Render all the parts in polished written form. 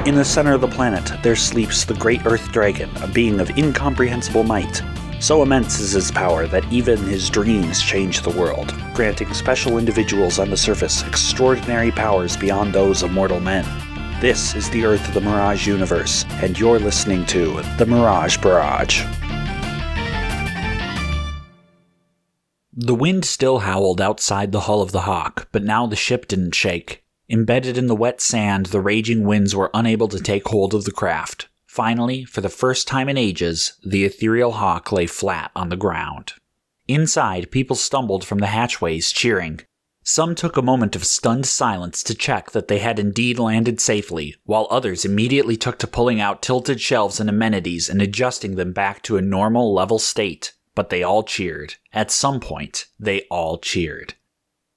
In the center of the planet, there sleeps the great Earth Dragon, a being of incomprehensible might. So immense is his power that even his dreams change the world, granting special individuals on the surface extraordinary powers beyond those of mortal men. This is the Earth of the Mirage universe, and you're listening to the Mirage Barrage. The wind still howled outside the hull of the Hawk, but now the ship didn't shake. Embedded in the wet sand, the raging winds were unable to take hold of the craft. Finally, for the first time in ages, the ethereal Hawk lay flat on the ground. Inside, people stumbled from the hatchways, cheering. Some took a moment of stunned silence to check that they had indeed landed safely, while others immediately took to pulling out tilted shelves and amenities and adjusting them back to a normal, level state. But they all cheered. At some point, they all cheered.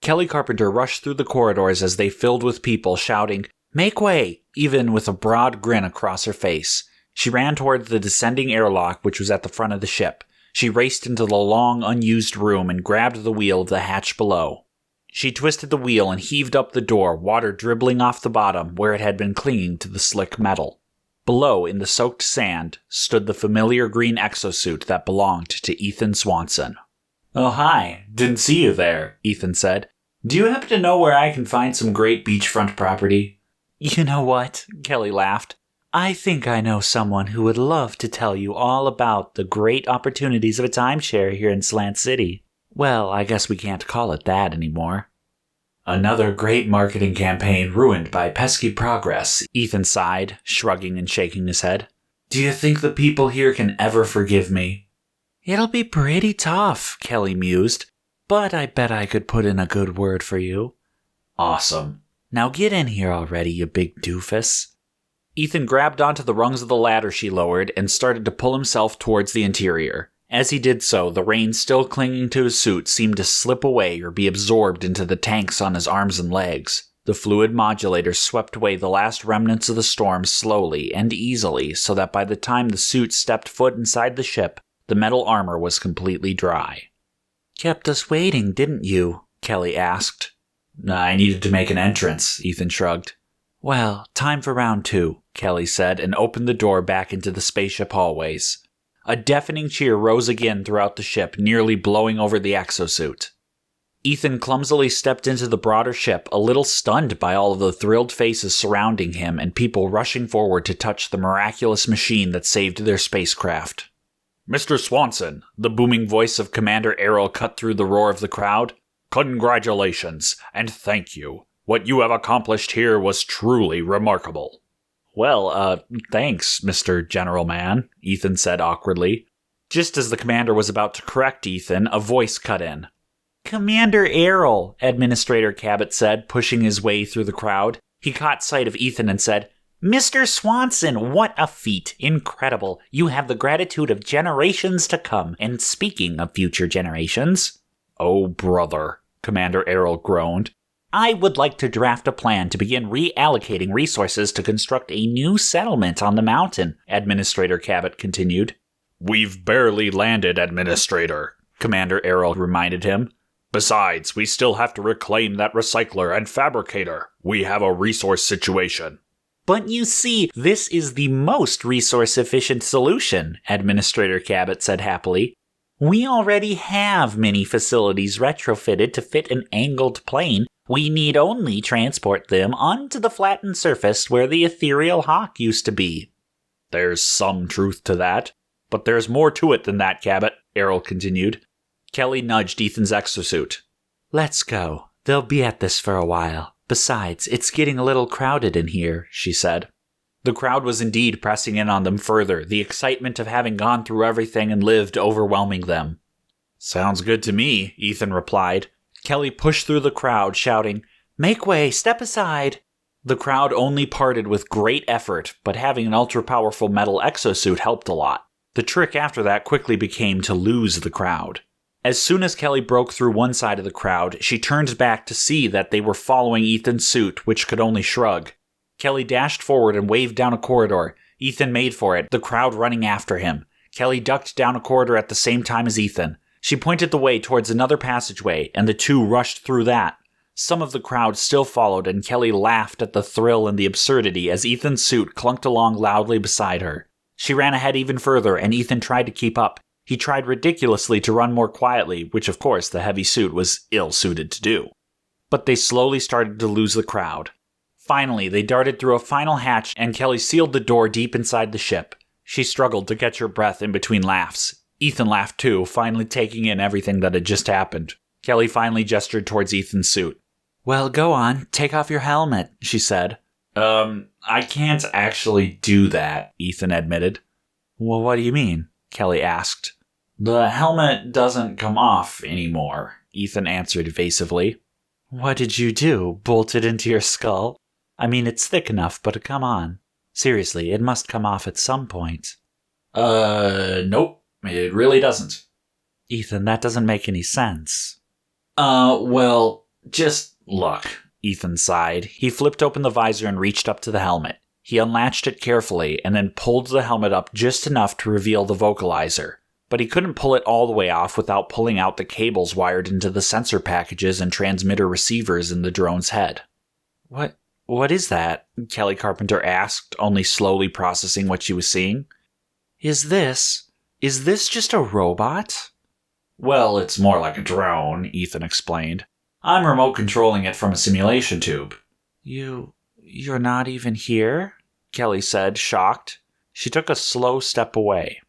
Kelly Carpenter rushed through the corridors as they filled with people, shouting, "Make way!" even with a broad grin across her face. She ran toward the descending airlock, which was at the front of the ship. She raced into the long, unused room and grabbed the wheel of the hatch below. She twisted the wheel and heaved up the door, water dribbling off the bottom where it had been clinging to the slick metal. Below, in the soaked sand, stood the familiar green exosuit that belonged to Ethan Swanson. "Oh, hi. Didn't see you there," Ethan said. "Do you happen to know where I can find some great beachfront property?" "You know what?" Kelly laughed. "I think I know someone who would love to tell you all about the great opportunities of a timeshare here in Slant City. Well, I guess we can't call it that anymore." "Another great marketing campaign ruined by pesky progress," Ethan sighed, shrugging and shaking his head. "Do you think the people here can ever forgive me?" "It'll be pretty tough," Kelly mused, "but I bet I could put in a good word for you." "Awesome. Now get in here already, you big doofus." Ethan grabbed onto the rungs of the ladder she lowered and started to pull himself towards the interior. As he did so, the reins still clinging to his suit seemed to slip away or be absorbed into the tanks on his arms and legs. The fluid modulator swept away the last remnants of the storm slowly and easily so that by the time the suit stepped foot inside the ship, the metal armor was completely dry. "Kept us waiting, didn't you?" Kelly asked. "I needed to make an entrance," Ethan shrugged. "Well, time for round 2, Kelly said and opened the door back into the spaceship hallways. A deafening cheer rose again throughout the ship, nearly blowing over the exosuit. Ethan clumsily stepped into the broader ship, a little stunned by all of the thrilled faces surrounding him and people rushing forward to touch the miraculous machine that saved their spacecraft. "Mr. Swanson," the booming voice of Commander Errol cut through the roar of the crowd. "Congratulations, and thank you. What you have accomplished here was truly remarkable." "Well, thanks, Mr. General Man," Ethan said awkwardly. Just as the commander was about to correct Ethan, a voice cut in. "Commander Errol," Administrator Cabot said, pushing his way through the crowd. He caught sight of Ethan and said, "Mr. Swanson, what a feat! Incredible! You have the gratitude of generations to come, and speaking of future generations..." "Oh, brother," Commander Errol groaned. "I would like to draft a plan to begin reallocating resources to construct a new settlement on the mountain," Administrator Cabot continued. "We've barely landed, Administrator," Commander Errol reminded him. "Besides, we still have to reclaim that recycler and fabricator. We have a resource situation." "But you see, this is the most resource-efficient solution," Administrator Cabot said happily. "We already have many facilities retrofitted to fit an angled plane. We need only transport them onto the flattened surface where the ethereal Hawk used to be." "There's some truth to that, but there's more to it than that, Cabot," Errol continued. Kelly nudged Ethan's exosuit. "Let's go. They'll be at this for a while. Besides, it's getting a little crowded in here," she said. The crowd was indeed pressing in on them further, the excitement of having gone through everything and lived overwhelming them. "Sounds good to me," Ethan replied. Kelly pushed through the crowd, shouting, "Make way, step aside!" The crowd only parted with great effort, but having an ultra-powerful metal exosuit helped a lot. The trick after that quickly became to lose the crowd. As soon as Kelly broke through one side of the crowd, she turned back to see that they were following Ethan's suit, which could only shrug. Kelly dashed forward and waved down a corridor. Ethan made for it, the crowd running after him. Kelly ducked down a corridor at the same time as Ethan. She pointed the way towards another passageway, and the two rushed through that. Some of the crowd still followed, and Kelly laughed at the thrill and the absurdity as Ethan's suit clunked along loudly beside her. She ran ahead even further, and Ethan tried to keep up. He tried ridiculously to run more quietly, which of course the heavy suit was ill-suited to do. But they slowly started to lose the crowd. Finally, they darted through a final hatch, and Kelly sealed the door deep inside the ship. She struggled to catch her breath in between laughs. Ethan laughed too, finally taking in everything that had just happened. Kelly finally gestured towards Ethan's suit. "Well, go on, take off your helmet," she said. I can't actually do that," Ethan admitted. "Well, what do you mean?" Kelly asked. "The helmet doesn't come off anymore," Ethan answered evasively. "What did you do? Bolt it into your skull? I mean, it's thick enough, but come on. Seriously, it must come off at some point." Nope, it really doesn't." "Ethan, that doesn't make any sense." Well, just look." Ethan sighed. He flipped open the visor and reached up to the helmet. He unlatched it carefully and then pulled the helmet up just enough to reveal the vocalizer. But he couldn't pull it all the way off without pulling out the cables wired into the sensor packages and transmitter receivers in the drone's head. What is that?" Kelly Carpenter asked, only slowly processing what she was seeing. Is this just a robot?" "Well, it's more like a drone," Ethan explained. "I'm remote controlling it from a simulation tube." You're not even here?" Kelly said, shocked. She took a slow step away.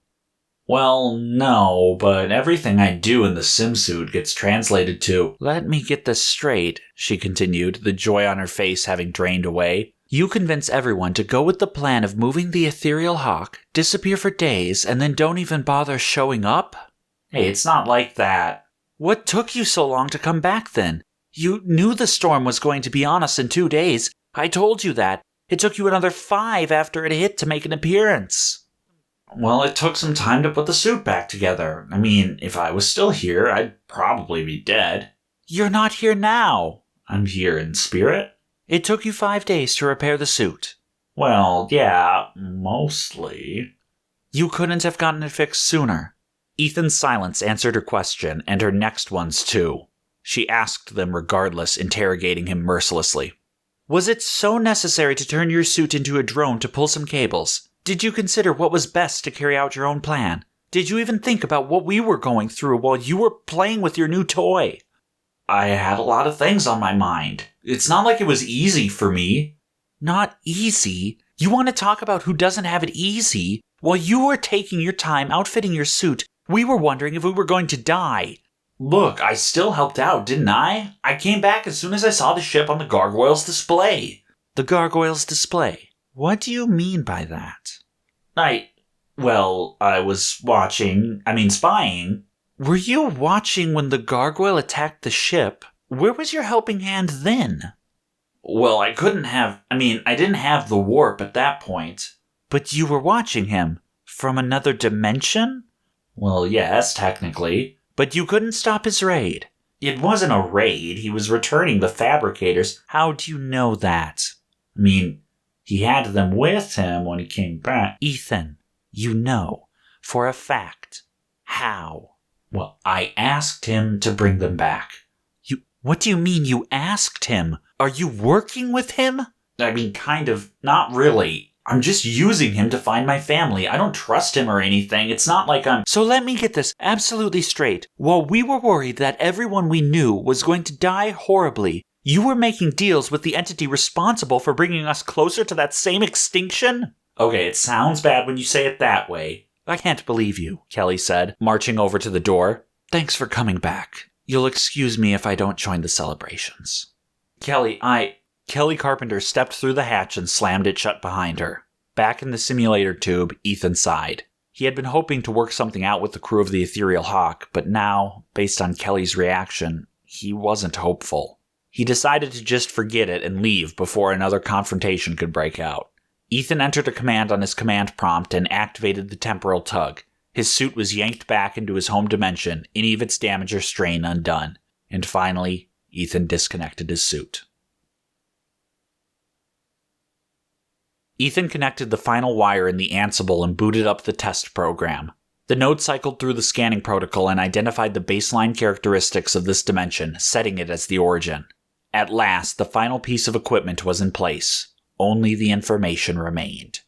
"Well, no, but everything I do in the sim suit gets translated to—" "Let me get this straight," she continued, the joy on her face having drained away. "You convince everyone to go with the plan of moving the ethereal hawk, disappear for days, and then don't even bother showing up?" "Hey, it's not like that." "What took you so long to come back then? You knew the storm was going to be on us in 2 days. I told you that. It took you another 5 after it hit to make an appearance." "Well, it took some time to put the suit back together. I mean, if I was still here, I'd probably be dead." "You're not here now." "I'm here in spirit." "It took you 5 days to repair the suit." "Well, yeah, mostly." "You couldn't have gotten it fixed sooner." Ethan's silence answered her question, and her next ones too. She asked them regardless, interrogating him mercilessly. "Was it so necessary to turn your suit into a drone to pull some cables? Did you consider what was best to carry out your own plan? Did you even think about what we were going through while you were playing with your new toy?" "I had a lot of things on my mind. It's not like it was easy for me." "Not easy? You want to talk about who doesn't have it easy? While you were taking your time outfitting your suit, we were wondering if we were going to die." "Look, I still helped out, didn't I? I came back as soon as I saw the ship on the Gargoyle's display." "The Gargoyle's display? What do you mean by that?" I was spying." "Were you watching when the Gargoyle attacked the ship? Where was your helping hand then?" "Well, I didn't have the warp at that point." "But you were watching him? From another dimension?" "Well, yes, technically." "But you couldn't stop his raid." "It wasn't a raid. He was returning the fabricators." "How do you know that?" He had them with him when he came back." "Ethan, you know, for a fact. How?" "Well, I asked him to bring them back." What do you mean you asked him? Are you working with him?" Kind of. Not really. I'm just using him to find my family. I don't trust him or anything. It's not like I'm..." "So let me get this absolutely straight. While we were worried that everyone we knew was going to die horribly, you were making deals with the entity responsible for bringing us closer to that same extinction?" "Okay, it sounds bad when you say it that way." "I can't believe you," Kelly said, marching over to the door. "Thanks for coming back. You'll excuse me if I don't join the celebrations." Kelly Carpenter stepped through the hatch and slammed it shut behind her. Back in the simulator tube, Ethan sighed. He had been hoping to work something out with the crew of the Ethereal Hawk, but now, based on Kelly's reaction, he wasn't hopeful. He decided to just forget it and leave before another confrontation could break out. Ethan entered a command on his command prompt and activated the temporal tug. His suit was yanked back into his home dimension, any of its damage or strain undone. And finally, Ethan disconnected his suit. Ethan connected the final wire in the Ansible and booted up the test program. The node cycled through the scanning protocol and identified the baseline characteristics of this dimension, setting it as the origin. At last, the final piece of equipment was in place. Only the information remained.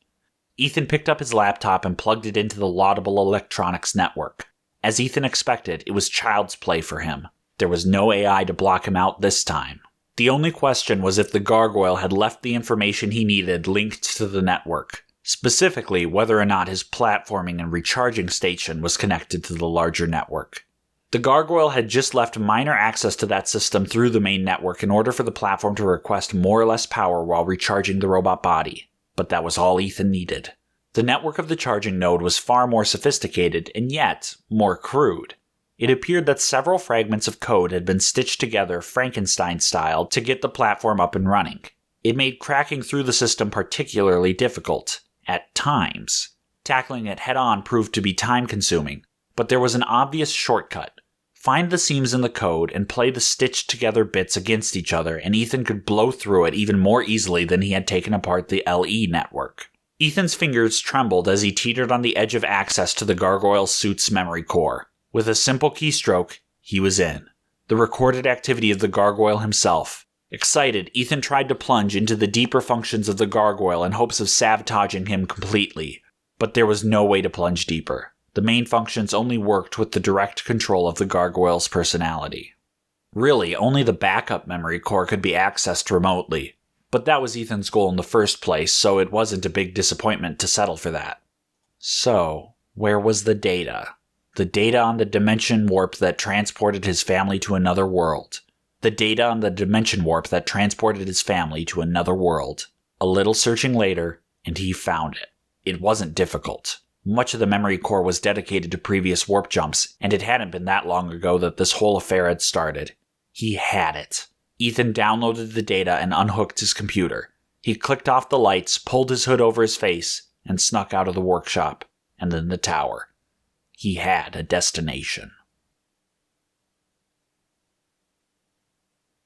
Ethan picked up his laptop and plugged it into the laudable electronics network. As Ethan expected, it was child's play for him. There was no AI to block him out this time. The only question was if the Gargoyle had left the information he needed linked to the network, specifically whether or not his platforming and recharging station was connected to the larger network. The Gargoyle had just left minor access to that system through the main network in order for the platform to request more or less power while recharging the robot body, but that was all Ethan needed. The network of the charging node was far more sophisticated and yet more crude. It appeared that several fragments of code had been stitched together Frankenstein-style to get the platform up and running. It made cracking through the system particularly difficult, at times. Tackling it head-on proved to be time-consuming, but there was an obvious shortcut. Find the seams in the code and play the stitched-together bits against each other, and Ethan could blow through it even more easily than he had taken apart the LE network. Ethan's fingers trembled as he teetered on the edge of access to the Gargoyle's suit's memory core. With a simple keystroke, he was in. The recorded activity of the Gargoyle himself. Excited, Ethan tried to plunge into the deeper functions of the Gargoyle in hopes of sabotaging him completely. But there was no way to plunge deeper. The main functions only worked with the direct control of the Gargoyle's personality. Really, only the backup memory core could be accessed remotely. But that was Ethan's goal in the first place, so it wasn't a big disappointment to settle for that. So, where was the data? The data on the dimension warp that transported his family to another world. The data on the dimension warp that transported his family to another world. A little searching later, and he found it. It wasn't difficult. Much of the memory core was dedicated to previous warp jumps, and it hadn't been that long ago that this whole affair had started. He had it. Ethan downloaded the data and unhooked his computer. He clicked off the lights, pulled his hood over his face, and snuck out of the workshop, and then the tower. He had a destination.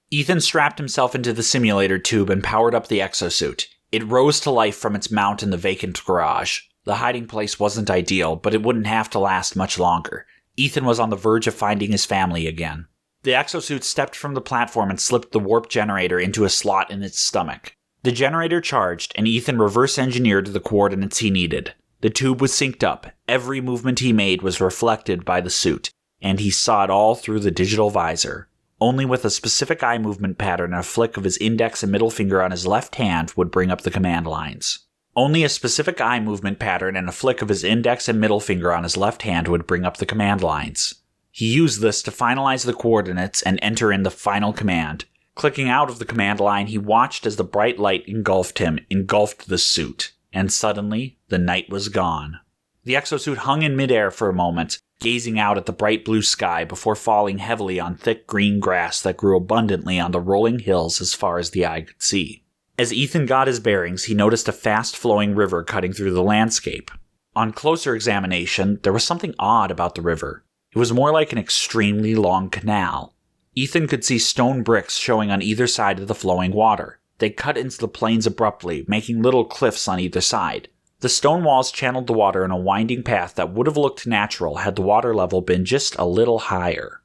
Ethan strapped himself into the simulator tube and powered up the exosuit. It rose to life from its mount in the vacant garage. The hiding place wasn't ideal, but it wouldn't have to last much longer. Ethan was on the verge of finding his family again. The exosuit stepped from the platform and slipped the warp generator into a slot in its stomach. The generator charged, and Ethan reverse-engineered the coordinates he needed. The tube was synced up. Every movement he made was reflected by the suit, and he saw it all through the digital visor. Only with a specific eye movement pattern and a flick of his index and middle finger on his left hand would bring up the command lines. Only a specific eye movement pattern and a flick of his index and middle finger on his left hand would bring up the command lines. He used this to finalize the coordinates and enter in the final command. Clicking out of the command line, he watched as the bright light engulfed the suit. And suddenly, the night was gone. The exosuit hung in midair for a moment, gazing out at the bright blue sky before falling heavily on thick green grass that grew abundantly on the rolling hills as far as the eye could see. As Ethan got his bearings, he noticed a fast-flowing river cutting through the landscape. On closer examination, there was something odd about the river. It was more like an extremely long canal. Ethan could see stone bricks showing on either side of the flowing water. They cut into the plains abruptly, making little cliffs on either side. The stone walls channeled the water in a winding path that would have looked natural had the water level been just a little higher.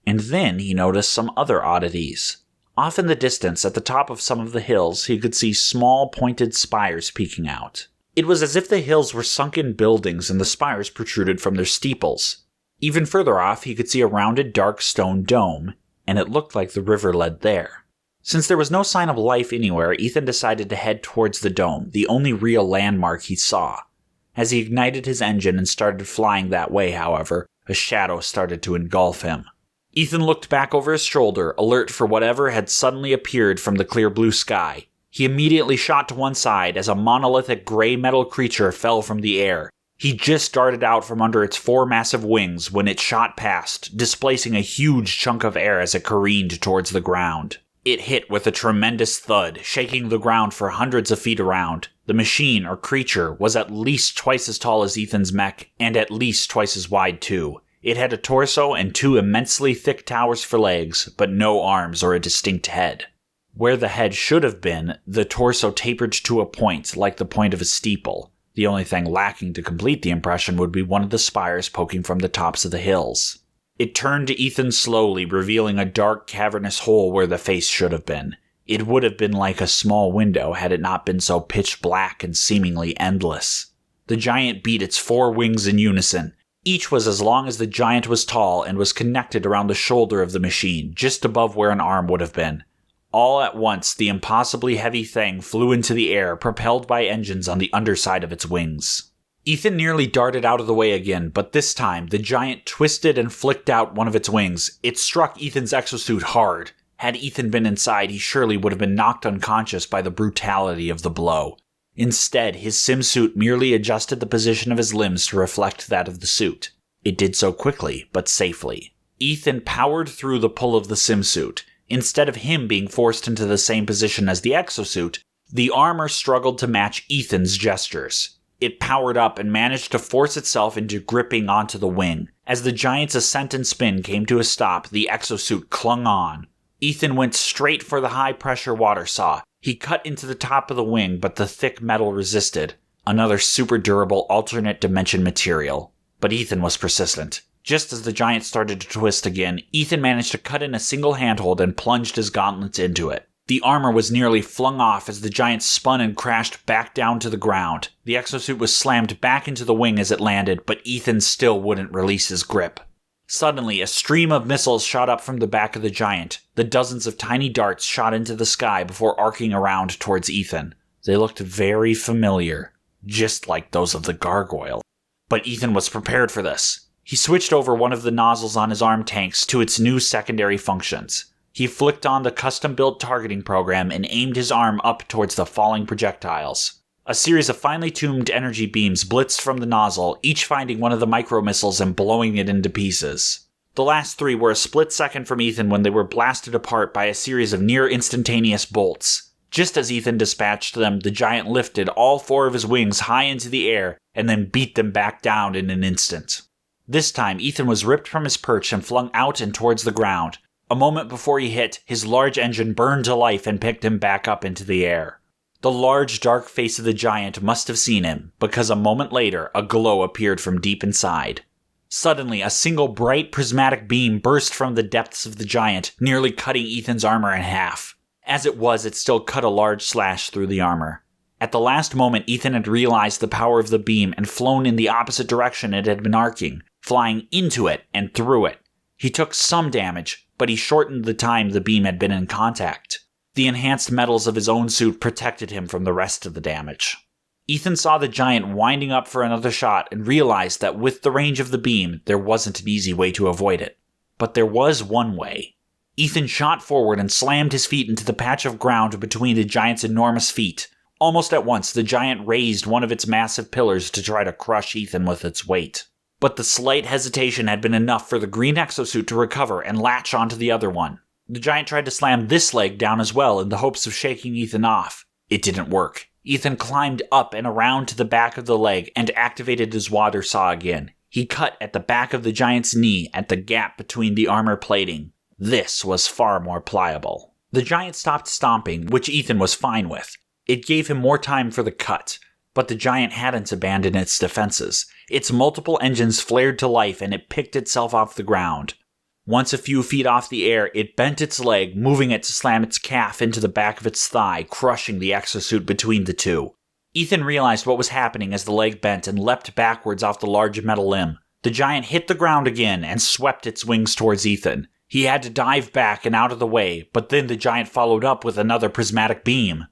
And then he noticed some other oddities. Off in the distance, at the top of some of the hills, he could see small, pointed spires peeking out. It was as if the hills were sunken buildings and the spires protruded from their steeples. Even further off, he could see a rounded, dark stone dome, and it looked like the river led there. Since there was no sign of life anywhere, Ethan decided to head towards the dome, the only real landmark he saw. As he ignited his engine and started flying that way, however, a shadow started to engulf him. Ethan looked back over his shoulder, alert for whatever had suddenly appeared from the clear blue sky. He immediately shot to one side as a monolithic gray metal creature fell from the air. He just darted out from under its 4 massive wings when it shot past, displacing a huge chunk of air as it careened towards the ground. It hit with a tremendous thud, shaking the ground for hundreds of feet around. The machine, or creature, was at least twice as tall as Ethan's mech, and at least twice as wide too. It had a torso and 2 immensely thick towers for legs, but no arms or a distinct head. Where the head should have been, the torso tapered to a point, like the point of a steeple. The only thing lacking to complete the impression would be one of the spires poking from the tops of the hills. It turned to Ethan slowly, revealing a dark, cavernous hole where the face should have been. It would have been like a small window had it not been so pitch black and seemingly endless. The giant beat its 4 wings in unison. Each was as long as the giant was tall and was connected around the shoulder of the machine, just above where an arm would have been. All at once, the impossibly heavy thing flew into the air, propelled by engines on the underside of its wings. Ethan nearly darted out of the way again, but this time, the giant twisted and flicked out one of its wings. It struck Ethan's exosuit hard. Had Ethan been inside, he surely would have been knocked unconscious by the brutality of the blow. Instead, his simsuit merely adjusted the position of his limbs to reflect that of the suit. It did so quickly, but safely. Ethan powered through the pull of the simsuit. Instead of him being forced into the same position as the exosuit, the armor struggled to match Ethan's gestures. It powered up and managed to force itself into gripping onto the wing. As the giant's ascent and spin came to a stop, the exosuit clung on. Ethan went straight for the high-pressure water saw. He cut into the top of the wing, but the thick metal resisted. Another super-durable alternate dimension material. But Ethan was persistent. Just as the giant started to twist again, Ethan managed to cut in a single handhold and plunged his gauntlets into it. The armor was nearly flung off as the giant spun and crashed back down to the ground. The exosuit was slammed back into the wing as it landed, but Ethan still wouldn't release his grip. Suddenly, a stream of missiles shot up from the back of the giant. The dozens of tiny darts shot into the sky before arcing around towards Ethan. They looked very familiar, just like those of the Gargoyle. But Ethan was prepared for this. He switched over one of the nozzles on his arm tanks to its new secondary functions. He flicked on the custom-built targeting program and aimed his arm up towards the falling projectiles. A series of finely tuned energy beams blitzed from the nozzle, each finding one of the micro-missiles and blowing it into pieces. The last 3 were a split second from Ethan when they were blasted apart by a series of near-instantaneous bolts. Just as Ethan dispatched them, the giant lifted all 4 of his wings high into the air and then beat them back down in an instant. This time, Ethan was ripped from his perch and flung out and towards the ground. A moment before he hit, his large engine burned to life and picked him back up into the air. The large, dark face of the giant must have seen him, because a moment later, a glow appeared from deep inside. Suddenly, a single bright prismatic beam burst from the depths of the giant, nearly cutting Ethan's armor in half. As it was, it still cut a large slash through the armor. At the last moment, Ethan had realized the power of the beam and flown in the opposite direction it had been arcing, flying into it and through it. He took some damage, but he shortened the time the beam had been in contact. The enhanced metals of his own suit protected him from the rest of the damage. Ethan saw the giant winding up for another shot and realized that with the range of the beam, there wasn't an easy way to avoid it. But there was one way. Ethan shot forward and slammed his feet into the patch of ground between the giant's enormous feet. Almost at once, the giant raised one of its massive pillars to try to crush Ethan with its weight. But the slight hesitation had been enough for the green exosuit to recover and latch onto the other one. The giant tried to slam this leg down as well in the hopes of shaking Ethan off. It didn't work. Ethan climbed up and around to the back of the leg and activated his water saw again. He cut at the back of the giant's knee at the gap between the armor plating. This was far more pliable. The giant stopped stomping, which Ethan was fine with. It gave him more time for the cut. But the giant hadn't abandoned its defenses. Its multiple engines flared to life and it picked itself off the ground. Once a few feet off the air, it bent its leg, moving it to slam its calf into the back of its thigh, crushing the exosuit between the two. Ethan realized what was happening as the leg bent and leapt backwards off the large metal limb. The giant hit the ground again and swept its wings towards Ethan. He had to dive back and out of the way, but then the giant followed up with another prismatic beam.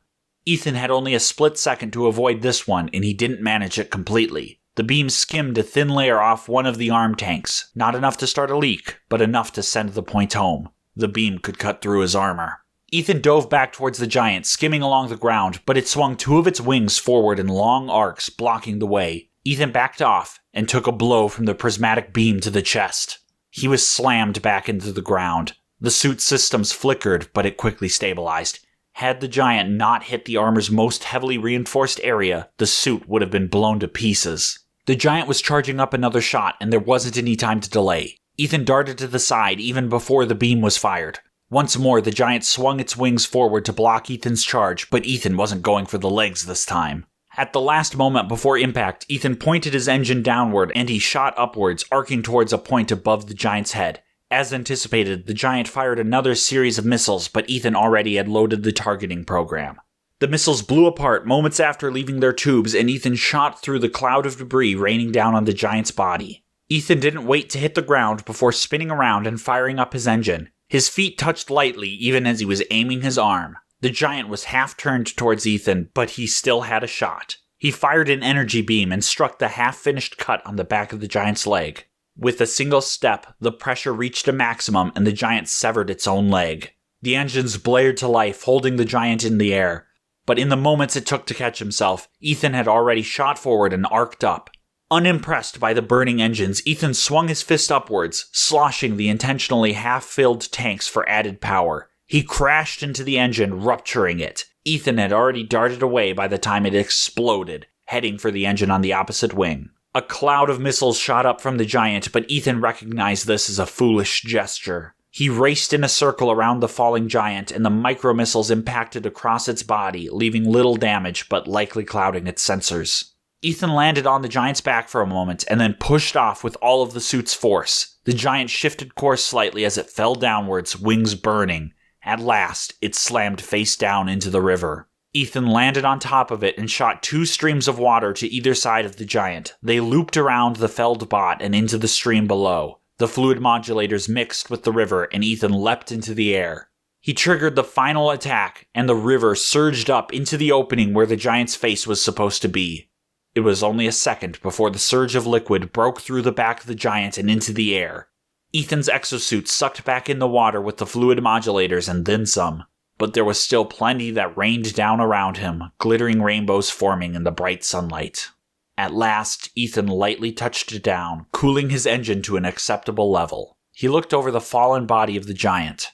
Ethan had only a split second to avoid this one, and he didn't manage it completely. The beam skimmed a thin layer off one of the arm tanks, not enough to start a leak, but enough to send the point home. The beam could cut through his armor. Ethan dove back towards the giant, skimming along the ground, but it swung 2 of its wings forward in long arcs, blocking the way. Ethan backed off and took a blow from the prismatic beam to the chest. He was slammed back into the ground. The suit's systems flickered, but it quickly stabilized. Had the giant not hit the armor's most heavily reinforced area, the suit would have been blown to pieces. The giant was charging up another shot, and there wasn't any time to delay. Ethan darted to the side even before the beam was fired. Once more, the giant swung its wings forward to block Ethan's charge, but Ethan wasn't going for the legs this time. At the last moment before impact, Ethan pointed his engine downward and he shot upwards, arcing towards a point above the giant's head. As anticipated, the giant fired another series of missiles, but Ethan already had loaded the targeting program. The missiles blew apart moments after leaving their tubes, and Ethan shot through the cloud of debris raining down on the giant's body. Ethan didn't wait to hit the ground before spinning around and firing up his engine. His feet touched lightly even as he was aiming his arm. The giant was half turned towards Ethan, but he still had a shot. He fired an energy beam and struck the half-finished cut on the back of the giant's leg. With a single step, the pressure reached a maximum and the giant severed its own leg. The engines blared to life, holding the giant in the air. But in the moments it took to catch himself, Ethan had already shot forward and arced up. Unimpressed by the burning engines, Ethan swung his fist upwards, sloshing the intentionally half-filled tanks for added power. He crashed into the engine, rupturing it. Ethan had already darted away by the time it exploded, heading for the engine on the opposite wing. A cloud of missiles shot up from the giant, but Ethan recognized this as a foolish gesture. He raced in a circle around the falling giant, and the micro-missiles impacted across its body, leaving little damage but likely clouding its sensors. Ethan landed on the giant's back for a moment, and then pushed off with all of the suit's force. The giant shifted course slightly as it fell downwards, wings burning. At last, it slammed face down into the river. Ethan landed on top of it and shot 2 streams of water to either side of the giant. They looped around the felled bot and into the stream below. The fluid modulators mixed with the river, and Ethan leapt into the air. He triggered the final attack, and the river surged up into the opening where the giant's face was supposed to be. It was only a second before the surge of liquid broke through the back of the giant and into the air. Ethan's exosuit sucked back in the water with the fluid modulators and then some. But there was still plenty that rained down around him, glittering rainbows forming in the bright sunlight. At last, Ethan lightly touched it down, cooling his engine to an acceptable level. He looked over the fallen body of the giant.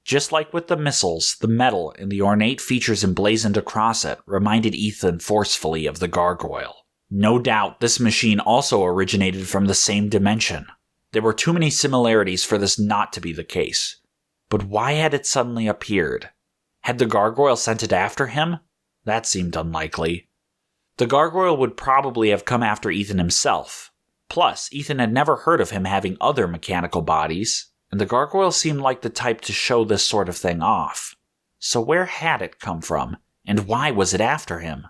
Just like with the missiles, the metal and the ornate features emblazoned across it reminded Ethan forcefully of the Gargoyle. No doubt this machine also originated from the same dimension. There were too many similarities for this not to be the case. But why had it suddenly appeared? Had the Gargoyle sent it after him? That seemed unlikely. The Gargoyle would probably have come after Ethan himself. Plus, Ethan had never heard of him having other mechanical bodies, and the Gargoyle seemed like the type to show this sort of thing off. So where had it come from, and why was it after him?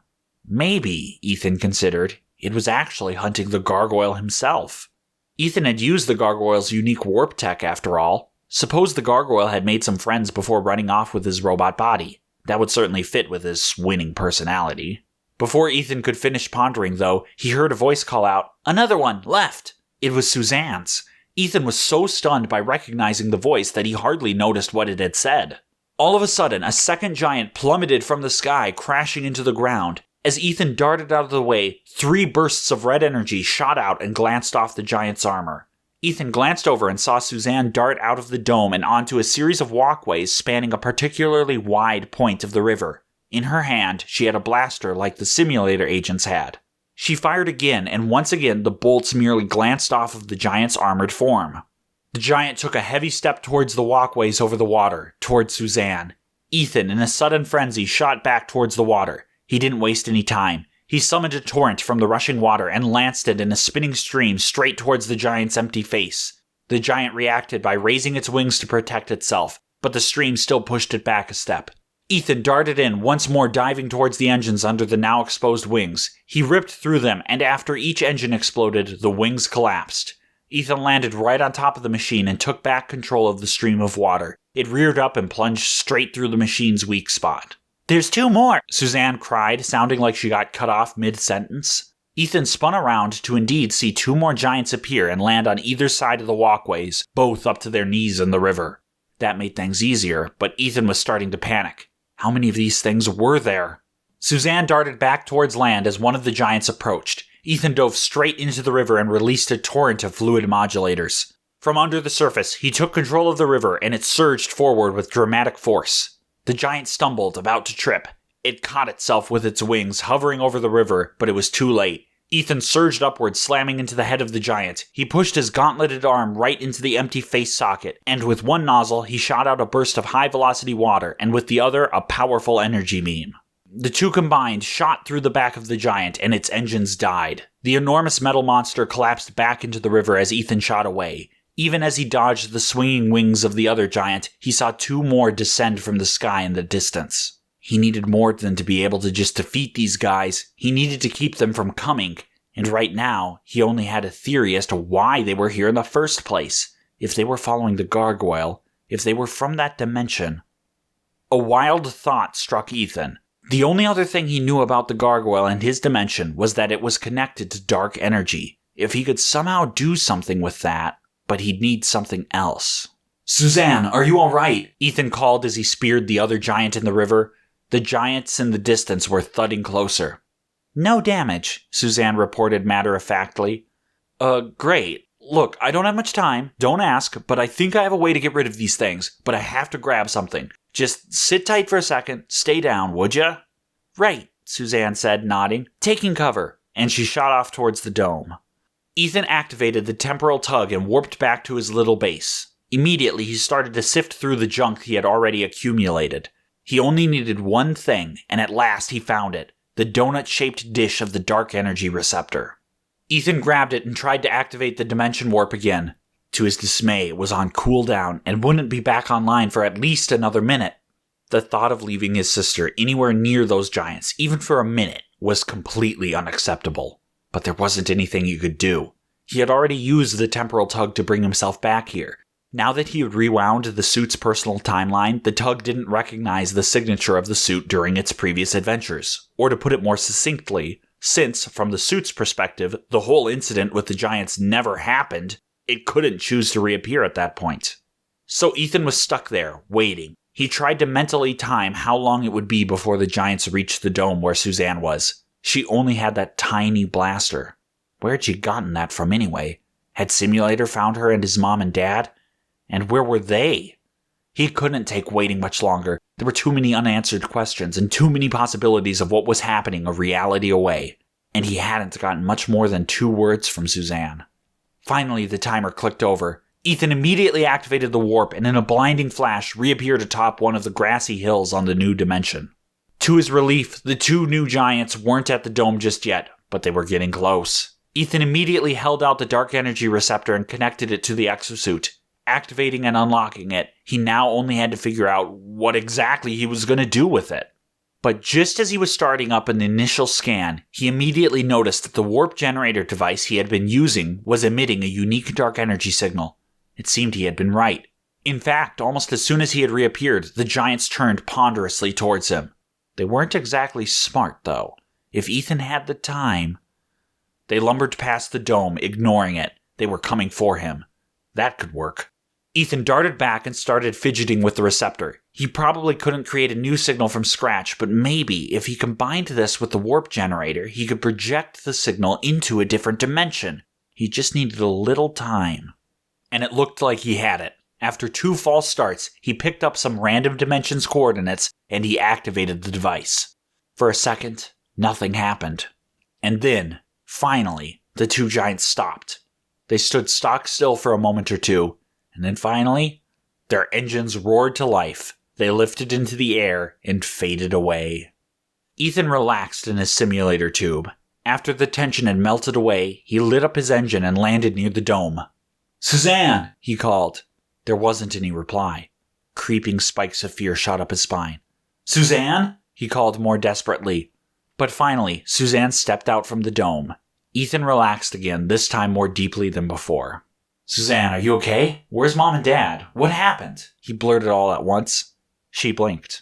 Maybe, Ethan considered, it was actually hunting the Gargoyle himself. Ethan had used the Gargoyle's unique warp tech after all. Suppose the Gargoyle had made some friends before running off with his robot body. That would certainly fit with his winning personality. Before Ethan could finish pondering, though, he heard a voice call out, "Another one, left!" It was Suzanne's. Ethan was so stunned by recognizing the voice that he hardly noticed what it had said. All of a sudden, a second giant plummeted from the sky, crashing into the ground. As Ethan darted out of the way, 3 bursts of red energy shot out and glanced off the giant's armor. Ethan glanced over and saw Suzanne dart out of the dome and onto a series of walkways spanning a particularly wide point of the river. In her hand, she had a blaster like the simulator agents had. She fired again, and once again the bolts merely glanced off of the giant's armored form. The giant took a heavy step towards the walkways over the water, towards Suzanne. Ethan, in a sudden frenzy, shot back towards the water. He didn't waste any time. He summoned a torrent from the rushing water and lanced it in a spinning stream straight towards the giant's empty face. The giant reacted by raising its wings to protect itself, but the stream still pushed it back a step. Ethan darted in, once more diving towards the engines under the now exposed wings. He ripped through them, and after each engine exploded, the wings collapsed. Ethan landed right on top of the machine and took back control of the stream of water. It reared up and plunged straight through the machine's weak spot. "There's 2 more!" Suzanne cried, sounding like she got cut off mid-sentence. Ethan spun around to indeed see 2 more giants appear and land on either side of the walkways, both up to their knees in the river. That made things easier, but Ethan was starting to panic. How many of these things were there? Suzanne darted back towards land as one of the giants approached. Ethan dove straight into the river and released a torrent of fluid modulators. From under the surface, he took control of the river and it surged forward with dramatic force. The giant stumbled, about to trip. It caught itself with its wings, hovering over the river, but it was too late. Ethan surged upward, slamming into the head of the giant. He pushed his gauntleted arm right into the empty face socket, and with one nozzle, he shot out a burst of high-velocity water, and with the other, a powerful energy beam. The two combined shot through the back of the giant, and its engines died. The enormous metal monster collapsed back into the river as Ethan shot away. Even as he dodged the swinging wings of the other giant, he saw two more descend from the sky in the distance. He needed more than to be able to just defeat these guys. He needed to keep them from coming. And right now, he only had a theory as to why they were here in the first place. If they were following the Gargoyle, if they were from that dimension. A wild thought struck Ethan. The only other thing he knew about the Gargoyle and his dimension was that it was connected to dark energy. If he could somehow do something with that, but he'd need something else. "Suzanne, are you alright?" Ethan called as he speared the other giant in the river. The giants in the distance were thudding closer. "No damage," Suzanne reported matter-of-factly. Great. Look, I don't have much time. Don't ask, but I think I have a way to get rid of these things, but I have to grab something. Just sit tight for a second. Stay down, would ya?" "Right," Suzanne said, nodding. "Taking cover." And she shot off towards the dome. Ethan activated the temporal tug and warped back to his little base. Immediately, he started to sift through the junk he had already accumulated. He only needed one thing, and at last he found it. The donut-shaped dish of the dark energy receptor. Ethan grabbed it and tried to activate the dimension warp again. To his dismay, it was on cooldown and wouldn't be back online for at least another minute. The thought of leaving his sister anywhere near those giants, even for a minute, was completely unacceptable. But there wasn't anything he could do. He had already used the temporal tug to bring himself back here. Now that he had rewound the suit's personal timeline, the tug didn't recognize the signature of the suit during its previous adventures. Or to put it more succinctly, since, from the suit's perspective, the whole incident with the giants never happened, it couldn't choose to reappear at that point. So Ethan was stuck there, waiting. He tried to mentally time how long it would be before the giants reached the dome where Suzanne was. She only had that tiny blaster. Where had she gotten that from anyway? Had Simulator found her and his mom and dad? And where were they? He couldn't take waiting much longer. There were too many unanswered questions and too many possibilities of what was happening a reality away. And he hadn't gotten much more than 2 words from Suzanne. Finally, the timer clicked over. Ethan immediately activated the warp and in a blinding flash reappeared atop one of the grassy hills on the new dimension. To his relief, the 2 new giants weren't at the dome just yet, but they were getting close. Ethan immediately held out the dark energy receptor and connected it to the exosuit. Activating and unlocking it, he now only had to figure out what exactly he was going to do with it. But just as he was starting up an initial scan, he immediately noticed that the warp generator device he had been using was emitting a unique dark energy signal. It seemed he had been right. In fact, almost as soon as he had reappeared, the giants turned ponderously towards him. They weren't exactly smart, though. If Ethan had the time... They lumbered past the dome, ignoring it. They were coming for him. That could work. Ethan darted back and started fidgeting with the receptor. He probably couldn't create a new signal from scratch, but maybe if he combined this with the warp generator, he could project the signal into a different dimension. He just needed a little time. And it looked like he had it. After 2 false starts, he picked up some random dimension's coordinates and he activated the device. For a second, nothing happened. And then, finally, the 2 giants stopped. They stood stock still for a moment or two, and then finally, their engines roared to life. They lifted into the air and faded away. Ethan relaxed in his simulator tube. After the tension had melted away, he lit up his engine and landed near the dome. "Suzanne!" he called. There wasn't any reply. Creeping spikes of fear shot up his spine. "Suzanne?" he called more desperately. But finally, Suzanne stepped out from the dome. Ethan relaxed again, this time more deeply than before. "Suzanne, are you okay? Where's Mom and Dad? What happened?" he blurted all at once. She blinked.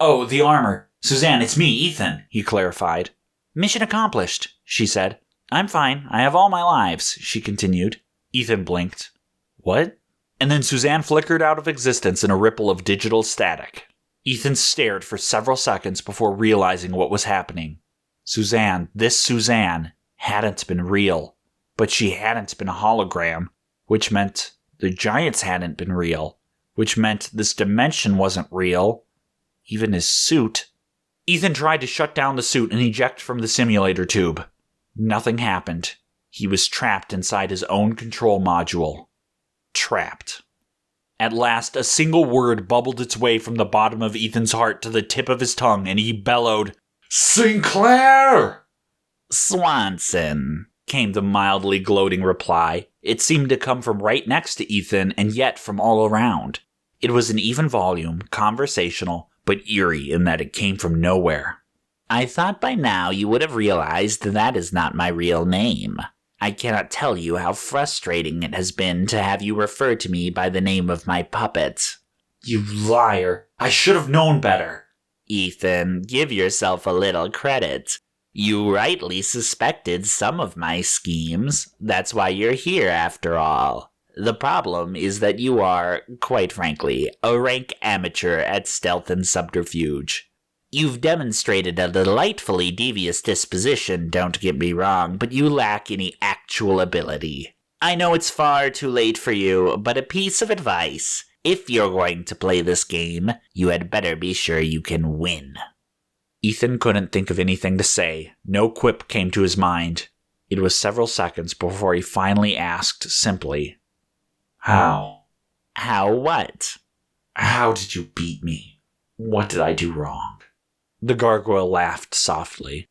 "Oh, the armor. Suzanne, it's me, Ethan," he clarified. "Mission accomplished," she said. "I'm fine. I have all my lives," she continued. Ethan blinked. "What?" And then Suzanne flickered out of existence in a ripple of digital static. Ethan stared for several seconds before realizing what was happening. Suzanne, this Suzanne, hadn't been real. But she hadn't been a hologram, which meant the giants hadn't been real, which meant this dimension wasn't real. Even his suit. Ethan tried to shut down the suit and eject from the simulator tube. Nothing happened. He was trapped inside his own control module. Trapped. At last, a single word bubbled its way from the bottom of Ethan's heart to the tip of his tongue, and he bellowed, Sinclair! Swanson, came the mildly gloating reply. It seemed to come from right next to Ethan and yet from all around. It was an even volume, conversational, but eerie in that it came from nowhere. I thought by now you would have realized that is not my real name. I cannot tell you how frustrating it has been to have you refer to me by the name of my puppet. You liar. I should have known better. Ethan, give yourself a little credit. You rightly suspected some of my schemes. That's why you're here, after all. The problem is that you are, quite frankly, a rank amateur at stealth and subterfuge. You've demonstrated a delightfully devious disposition, don't get me wrong, but you lack any actual ability. I know it's far too late for you, but a piece of advice. If you're going to play this game, you had better be sure you can win. Ethan couldn't think of anything to say. No quip came to his mind. It was several seconds before he finally asked simply, How? How what? How did you beat me? What did I do wrong? The gargoyle laughed softly.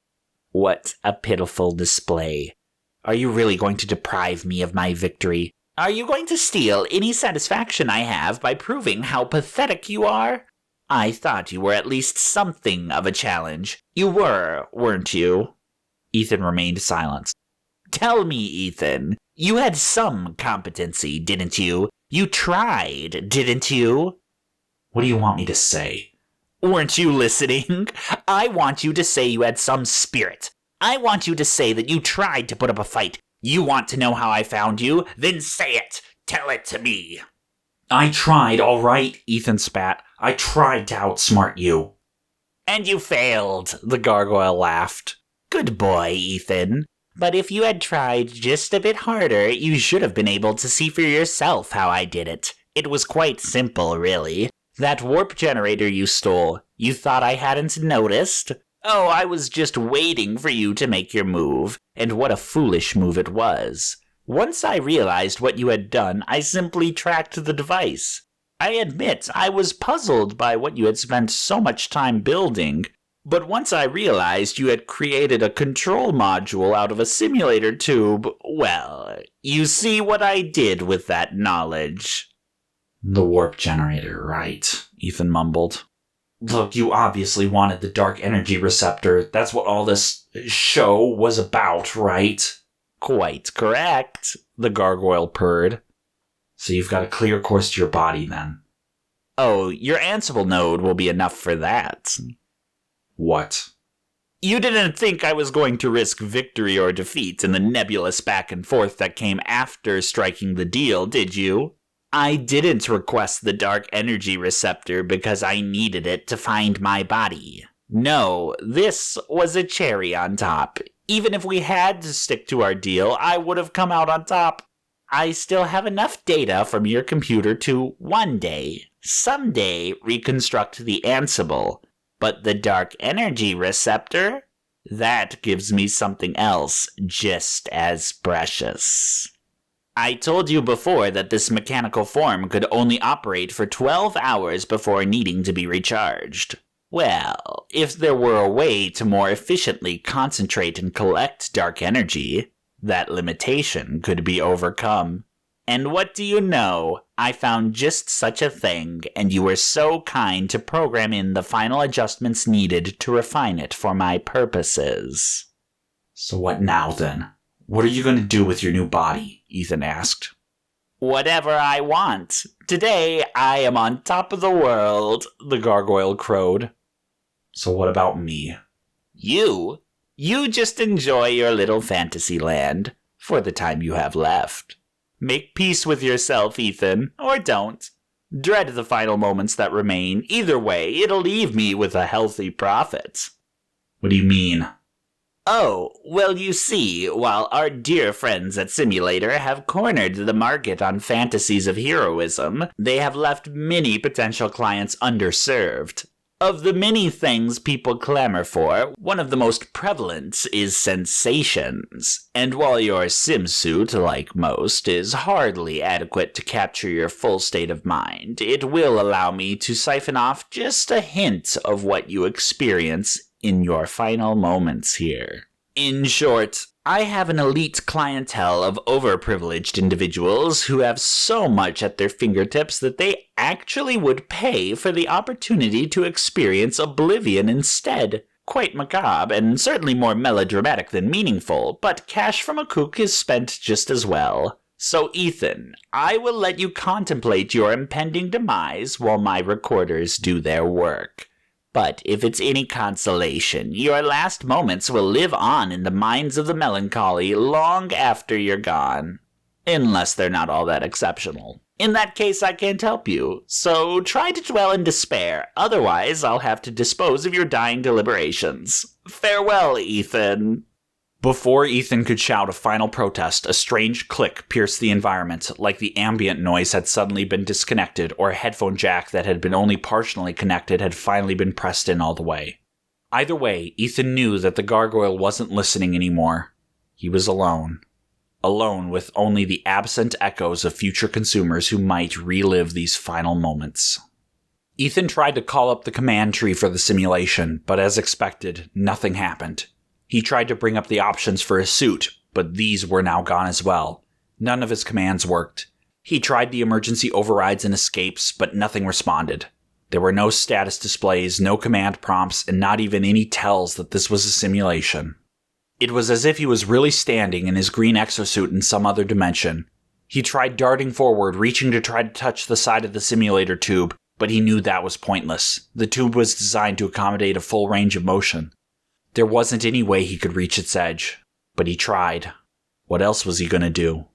What a pitiful display. Are you really going to deprive me of my victory? Are you going to steal any satisfaction I have by proving how pathetic you are? I thought you were at least something of a challenge. You were, weren't you? Ethan remained silent. Tell me, Ethan, you had some competency, didn't you? You tried, didn't you? What do you want me to say? Weren't you listening? I want you to say you had some spirit. I want you to say that you tried to put up a fight. You want to know how I found you? Then say it. Tell it to me. I tried, all right, Ethan spat. I tried to outsmart you. And you failed, the gargoyle laughed. Good boy, Ethan. But if you had tried just a bit harder, you should have been able to see for yourself how I did it. It was quite simple, really. That warp generator you stole, you thought I hadn't noticed? Oh, I was just waiting for you to make your move, and what a foolish move it was. Once I realized what you had done, I simply tracked the device. I admit I was puzzled by what you had spent so much time building, but once I realized you had created a control module out of a simulator tube, well, you see what I did with that knowledge. The warp generator, right, Ethan mumbled. Look, you obviously wanted the dark energy receptor. That's what all this show was about, right? Quite correct, the gargoyle purred. So you've got a clear course to your body, then? Oh, your Ansible node will be enough for that. What? You didn't think I was going to risk victory or defeat in the nebulous back and forth that came after striking the deal, did you? I didn't request the dark energy receptor because I needed it to find my body. No, this was a cherry on top. Even if we had to stick to our deal, I would have come out on top. I still have enough data from your computer to one day, someday, reconstruct the Ansible. But the dark energy receptor? That gives me something else just as precious. I told you before that this mechanical form could only operate for 12 hours before needing to be recharged. Well, if there were a way to more efficiently concentrate and collect dark energy, that limitation could be overcome. And what do you know? I found just such a thing, and you were so kind to program in the final adjustments needed to refine it for my purposes. So what now, then? What are you going to do with your new body? Ethan asked. Whatever I want. Today, I am on top of the world, the gargoyle crowed. So what about me? You? You just enjoy your little fantasy land, for the time you have left. Make peace with yourself, Ethan, or don't. Dread the final moments that remain. Either way, it'll leave me with a healthy profit. What do you mean? Oh, well, you see, while our dear friends at Simulator have cornered the market on fantasies of heroism, they have left many potential clients underserved. Of the many things people clamor for, one of the most prevalent is sensations. And while your sim suit, like most, is hardly adequate to capture your full state of mind, it will allow me to siphon off just a hint of what you experience in your final moments here. In short, I have an elite clientele of overprivileged individuals who have so much at their fingertips that they actually would pay for the opportunity to experience oblivion instead. Quite macabre, and certainly more melodramatic than meaningful, but cash from a kook is spent just as well. So Ethan, I will let you contemplate your impending demise while my recorders do their work. But if it's any consolation, your last moments will live on in the minds of the melancholy long after you're gone. Unless they're not all that exceptional. In that case, I can't help you, so try to dwell in despair, otherwise I'll have to dispose of your dying deliberations. Farewell, Ethan. Before Ethan could shout a final protest, a strange click pierced the environment, like the ambient noise had suddenly been disconnected, or a headphone jack that had been only partially connected had finally been pressed in all the way. Either way, Ethan knew that the gargoyle wasn't listening anymore. He was alone. Alone with only the absent echoes of future consumers who might relive these final moments. Ethan tried to call up the command tree for the simulation, but as expected, nothing happened. He tried to bring up the options for his suit, but these were now gone as well. None of his commands worked. He tried the emergency overrides and escapes, but nothing responded. There were no status displays, no command prompts, and not even any tells that this was a simulation. It was as if he was really standing in his green exosuit in some other dimension. He tried darting forward, reaching to try to touch the side of the simulator tube, but he knew that was pointless. The tube was designed to accommodate a full range of motion. There wasn't any way he could reach its edge, but he tried. What else was he going to do?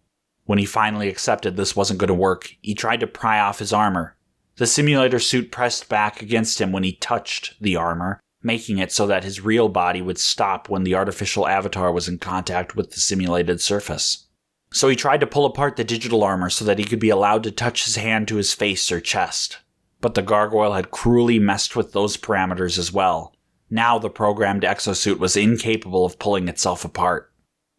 When he finally accepted this wasn't going to work, he tried to pry off his armor. The simulator suit pressed back against him when he touched the armor, making it so that his real body would stop when the artificial avatar was in contact with the simulated surface. So he tried to pull apart the digital armor so that he could be allowed to touch his hand to his face or chest. But the gargoyle had cruelly messed with those parameters as well. Now the programmed exosuit was incapable of pulling itself apart.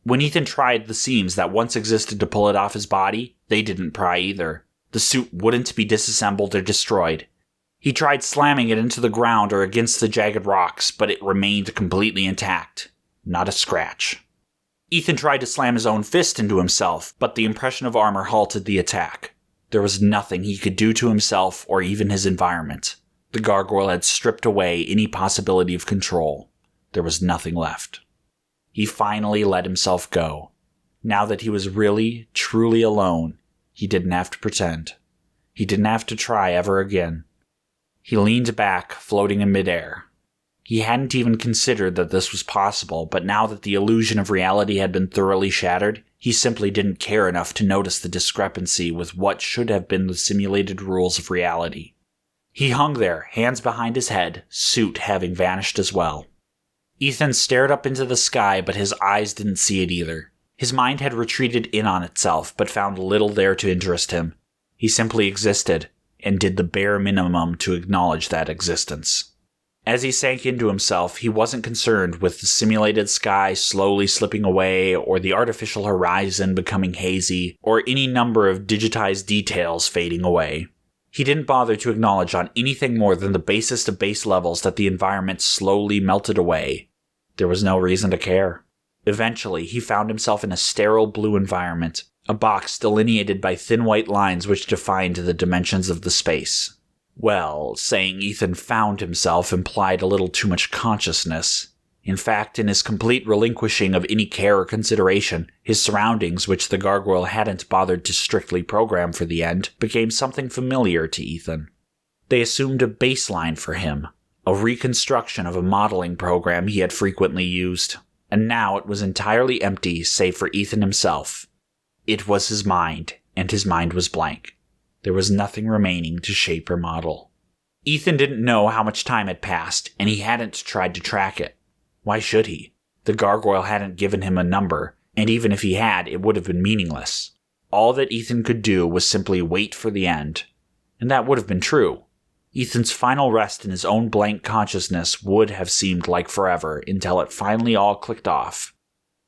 When Ethan tried the seams that once existed to pull it off his body, they didn't pry either. The suit wouldn't be disassembled or destroyed. He tried slamming it into the ground or against the jagged rocks, but it remained completely intact. Not a scratch. Ethan tried to slam his own fist into himself, but the impression of armor halted the attack. There was nothing he could do to himself or even his environment. The gargoyle had stripped away any possibility of control. There was nothing left. He finally let himself go. Now that he was really, truly alone, he didn't have to pretend. He didn't have to try ever again. He leaned back, floating in midair. He hadn't even considered that this was possible, but now that the illusion of reality had been thoroughly shattered, he simply didn't care enough to notice the discrepancy with what should have been the simulated rules of reality. He hung there, hands behind his head, suit having vanished as well. Ethan stared up into the sky, but his eyes didn't see it either. His mind had retreated in on itself, but found little there to interest him. He simply existed, and did the bare minimum to acknowledge that existence. As he sank into himself, he wasn't concerned with the simulated sky slowly slipping away, or the artificial horizon becoming hazy, or any number of digitized details fading away. He didn't bother to acknowledge on anything more than the basest of base levels that the environment slowly melted away. There was no reason to care. Eventually, he found himself in a sterile blue environment, a box delineated by thin white lines which defined the dimensions of the space. Well, saying Ethan found himself implied a little too much consciousness. In fact, in his complete relinquishing of any care or consideration, his surroundings, which the gargoyle hadn't bothered to strictly program for the end, became something familiar to Ethan. They assumed a baseline for him, a reconstruction of a modeling program he had frequently used, and now it was entirely empty save for Ethan himself. It was his mind, and his mind was blank. There was nothing remaining to shape or model. Ethan didn't know how much time had passed, and he hadn't tried to track it. Why should he? The gargoyle hadn't given him a number, and even if he had, it would have been meaningless. All that Ethan could do was simply wait for the end. And that would have been true. Ethan's final rest in his own blank consciousness would have seemed like forever until it finally all clicked off.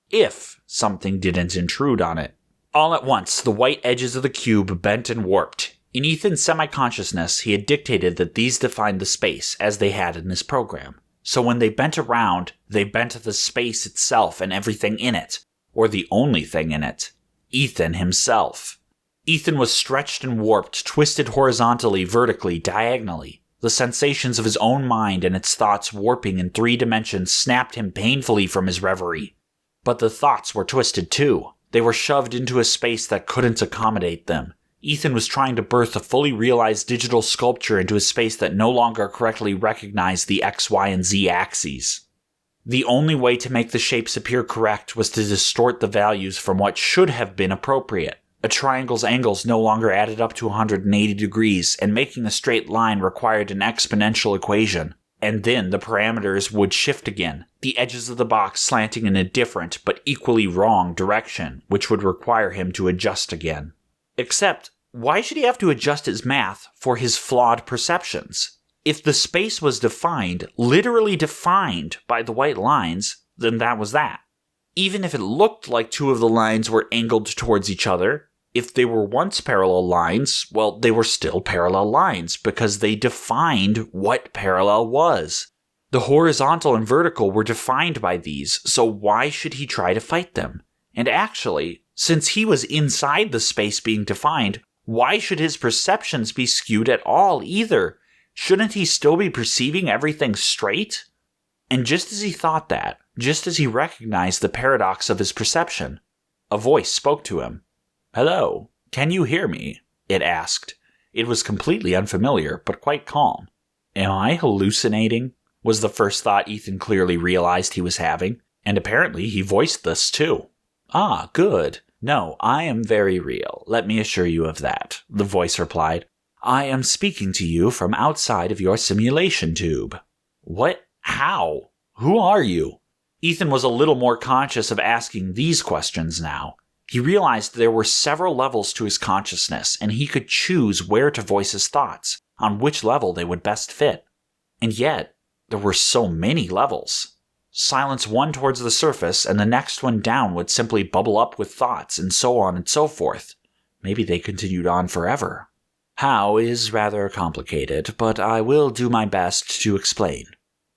If something didn't intrude on it. All at once, the white edges of the cube bent and warped. In Ethan's semi-consciousness, he had dictated that these defined the space, as they had in his program. So when they bent around, they bent the space itself and everything in it. Or the only thing in it. Ethan himself. Ethan was stretched and warped, twisted horizontally, vertically, diagonally. The sensations of his own mind and its thoughts warping in 3 dimensions snapped him painfully from his reverie. But the thoughts were twisted too. They were shoved into a space that couldn't accommodate them. Ethan was trying to birth a fully realized digital sculpture into a space that no longer correctly recognized the X, Y, and Z axes. The only way to make the shapes appear correct was to distort the values from what should have been appropriate. A triangle's angles no longer added up to 180 degrees, and making a straight line required an exponential equation. And then the parameters would shift again, the edges of the box slanting in a different but equally wrong direction, which would require him to adjust again. Except, why should he have to adjust his math for his flawed perceptions? If the space was defined, literally defined, by the white lines, then that was that. Even if it looked like 2 of the lines were angled towards each other, if they were once parallel lines, well, they were still parallel lines because they defined what parallel was. The horizontal and vertical were defined by these, so why should he try to fight them? And actually, since he was inside the space being defined, why should his perceptions be skewed at all either? Shouldn't he still be perceiving everything straight? And just as he thought that, just as he recognized the paradox of his perception, a voice spoke to him. "Hello, can you hear me?" it asked. It was completely unfamiliar, but quite calm. Am I hallucinating? Was the first thought Ethan clearly realized he was having, and apparently he voiced this too. Ah, good. No, I am very real, let me assure you of that, the voice replied. I am speaking to you from outside of your simulation tube. What? How? Who are you? Ethan was a little more conscious of asking these questions now. He realized there were several levels to his consciousness, and he could choose where to voice his thoughts, on which level they would best fit. And yet, there were so many levels. Silence one towards the surface, and the next one down would simply bubble up with thoughts, and so on and so forth. Maybe they continued on forever. How is rather complicated, but I will do my best to explain.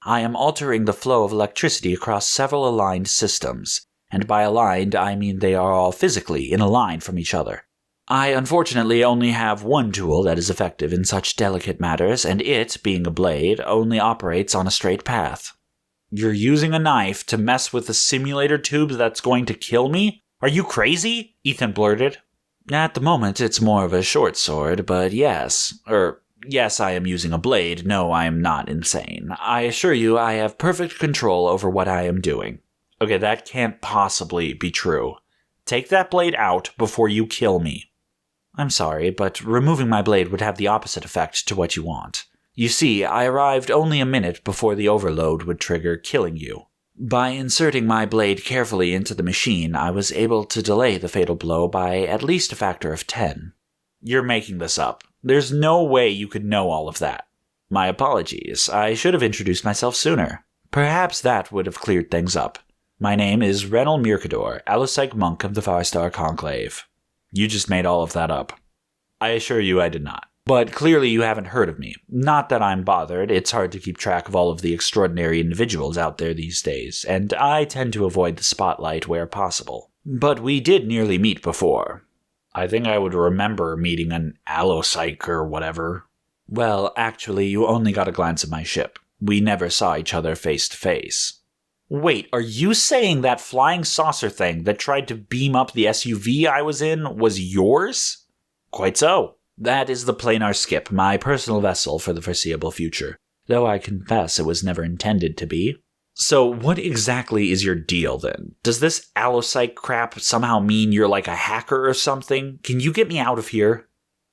I am altering the flow of electricity across several aligned systems, and by aligned I mean they are all physically in a line from each other. I unfortunately only have one tool that is effective in such delicate matters, and it, being a blade, only operates on a straight path. You're using a knife to mess with a simulator tube that's going to kill me? Are you crazy? Ethan blurted. At the moment it's more of a short sword, but yes, I am using a blade. No, I am not insane. I assure you I have perfect control over what I am doing. Okay, that can't possibly be true. Take that blade out before you kill me. I'm sorry, but removing my blade would have the opposite effect to what you want. You see, I arrived only a minute before the overload would trigger killing you. By inserting my blade carefully into the machine, I was able to delay the fatal blow by at least a factor of 10. You're making this up. There's no way you could know all of that. My apologies. I should have introduced myself sooner. Perhaps that would have cleared things up. My name is Renal Mirkador, Allopsych Monk of the Farstar Conclave. You just made all of that up. I assure you I did not. But clearly you haven't heard of me. Not that I'm bothered, it's hard to keep track of all of the extraordinary individuals out there these days, and I tend to avoid the spotlight where possible. But we did nearly meet before. I think I would remember meeting an Allopsych or whatever. Well, actually, you only got a glance at my ship. We never saw each other face to face. Wait, are you saying that flying saucer thing that tried to beam up the SUV I was in was yours? Quite so. That is the Planar Skip, my personal vessel for the foreseeable future, though I confess it was never intended to be. So what exactly is your deal then? Does this Allopsych crap somehow mean you're like a hacker or something? Can you get me out of here?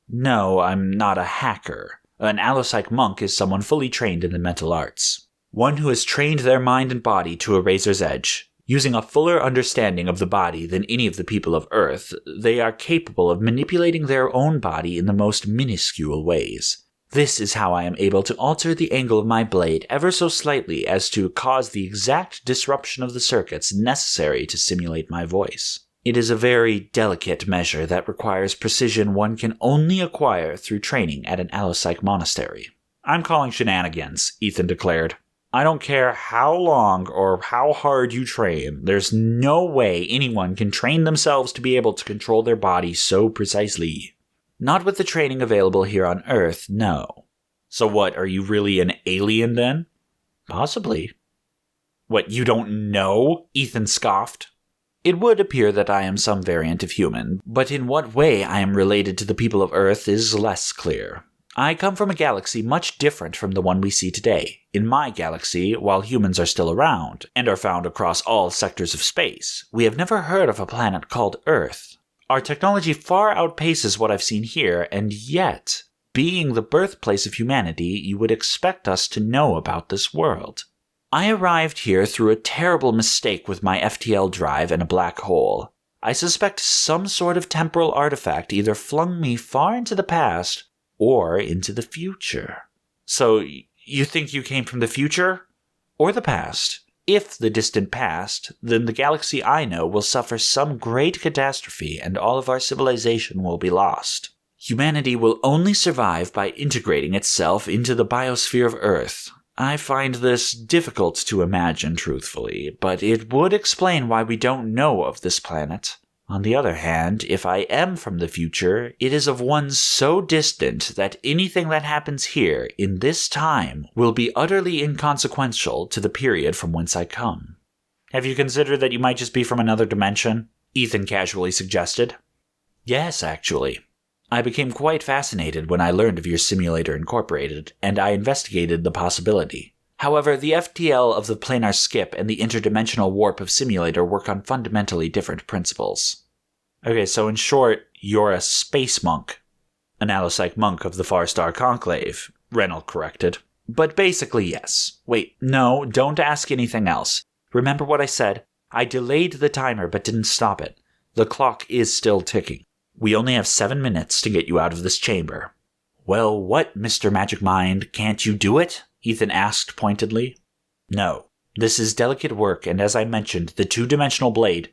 No, I'm not a hacker. An Allopsych monk is someone fully trained in the mental arts. One who has trained their mind and body to a razor's edge. Using a fuller understanding of the body than any of the people of Earth, they are capable of manipulating their own body in the most minuscule ways. This is how I am able to alter the angle of my blade ever so slightly as to cause the exact disruption of the circuits necessary to simulate my voice. It is a very delicate measure that requires precision one can only acquire through training at an Allopsych monastery. I'm calling shenanigans, Ethan declared. I don't care how long or how hard you train, there's no way anyone can train themselves to be able to control their body so precisely. Not with the training available here on Earth, no. So what, are you really an alien then? Possibly. What, you don't know? Ethan scoffed. It would appear that I am some variant of human, but in what way I am related to the people of Earth is less clear. I come from a galaxy much different from the one we see today. In my galaxy, while humans are still around, and are found across all sectors of space, we have never heard of a planet called Earth. Our technology far outpaces what I've seen here, and yet, being the birthplace of humanity, you would expect us to know about this world. I arrived here through a terrible mistake with my FTL drive and a black hole. I suspect some sort of temporal artifact either flung me far into the past or into the future. So, you think you came from the future? Or the past? If the distant past, then the galaxy I know will suffer some great catastrophe and all of our civilization will be lost. Humanity will only survive by integrating itself into the biosphere of Earth. I find this difficult to imagine, truthfully, but it would explain why we don't know of this planet. On the other hand, if I am from the future, it is of one so distant that anything that happens here, in this time, will be utterly inconsequential to the period from whence I come. Have you considered that you might just be from another dimension? Ethan casually suggested. Yes, actually. I became quite fascinated when I learned of your simulator incorporated, and I investigated the possibility. However, the FTL of the planar skip and the interdimensional warp of simulator work on fundamentally different principles. Okay, so in short, you're a space monk. Analypsych monk of the Far Star Conclave, Reynolds corrected. But basically, yes. Wait, no, don't ask anything else. Remember what I said? I delayed the timer but didn't stop it. The clock is still ticking. We only have 7 minutes to get you out of this chamber. Well, what, Mr. Magic Mind, can't you do it? Ethan asked pointedly. No. This is delicate work, and as I mentioned, the two-dimensional blade,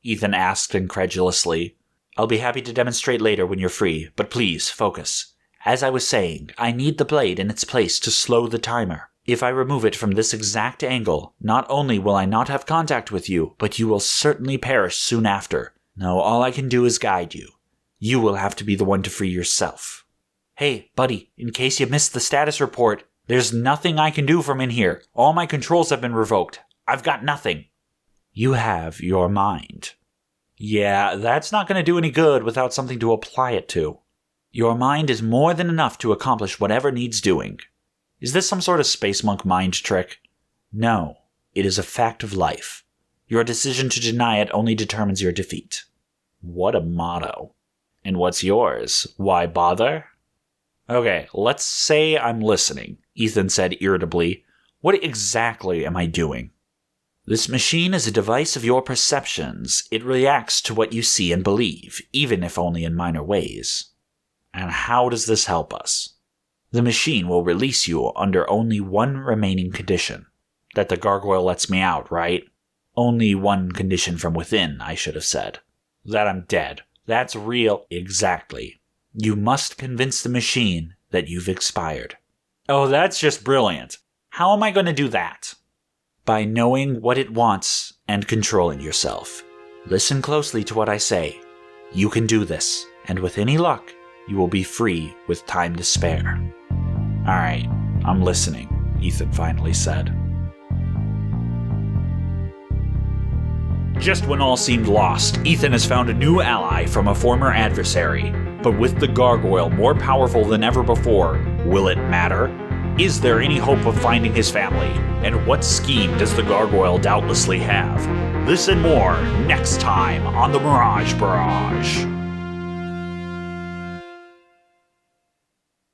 Ethan asked incredulously. I'll be happy to demonstrate later when you're free, but please, focus. As I was saying, I need the blade in its place to slow the timer. If I remove it from this exact angle, not only will I not have contact with you, but you will certainly perish soon after. No, all I can do is guide you. You will have to be the one to free yourself. Hey, buddy, in case you missed the status report, there's nothing I can do from in here. All my controls have been revoked. I've got nothing. You have your mind. Yeah, that's not going to do any good without something to apply it to. Your mind is more than enough to accomplish whatever needs doing. Is this some sort of space monk mind trick? No, it is a fact of life. Your decision to deny it only determines your defeat. What a motto. And what's yours? Why bother? Okay, let's say I'm listening, Ethan said irritably. What exactly am I doing? This machine is a device of your perceptions. It reacts to what you see and believe, even if only in minor ways. And how does this help us? The machine will release you under only one remaining condition. That the gargoyle lets me out, right? Only one condition from within, I should have said. That I'm dead. That's real. Exactly. You must convince the machine that you've expired. Oh, that's just brilliant. How am I going to do that? By knowing what it wants and controlling yourself. Listen closely to what I say. You can do this, and with any luck, you will be free with time to spare. Alright, I'm listening, Ethan finally said. Just when all seemed lost, Ethan has found a new ally from a former adversary. But with the gargoyle more powerful than ever before, will it matter? Is there any hope of finding his family? And what scheme does the gargoyle doubtlessly have? This and more next time on the Mirage Barrage.